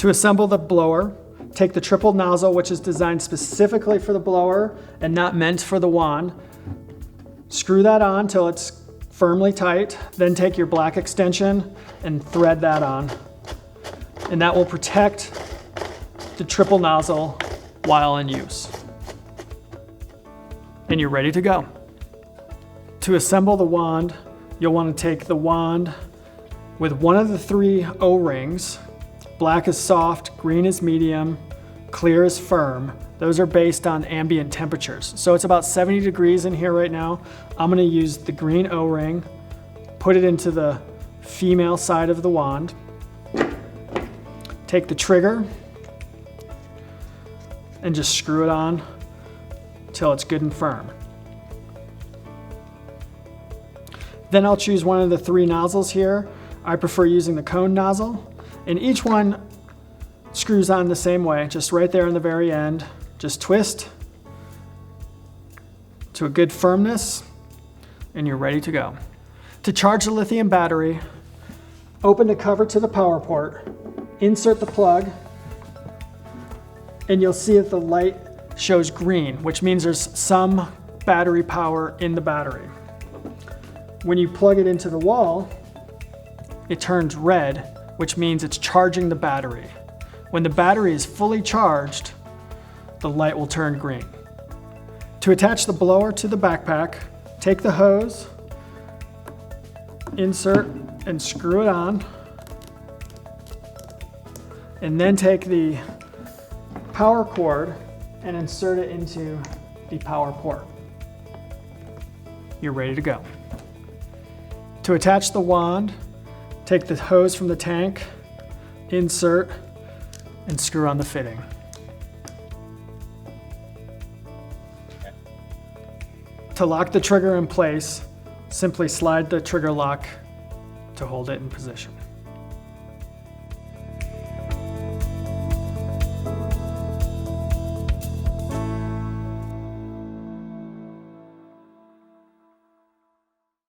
To assemble the blower, take the triple nozzle, which is designed specifically for the blower and not meant for the wand. Screw that on till it's firmly tight. Then take your black extension and thread that on. And that will protect the triple nozzle while in use. And you're ready to go. To assemble the wand, you'll want to take the wand with one of the 3 O-rings. Black is soft, green is medium, clear is firm. Those are based on ambient temperatures. So it's about 70 degrees in here right now. I'm going to use the green O-ring, put it into the female side of the wand. Take the trigger and just screw it on till it's good and firm. Then I'll choose one of the 3 nozzles here. I prefer using the cone nozzle, and each one screws on the same way, just right there in the very end. Just twist to a good firmness, and you're ready to go. To charge the lithium battery, open the cover to the power port, insert the plug, and you'll see that the light shows green, which means there's some battery power in the battery. When you plug it into the wall, it turns red, which means it's charging the battery. When the battery is fully charged, the light will turn green. To attach the blower to the backpack, take the hose, insert and screw it on, and then take the power cord and insert it into the power port. You're ready to go. To attach the wand, take the hose from the tank, insert, and screw on the fitting. To lock the trigger in place, simply slide the trigger lock to hold it in position.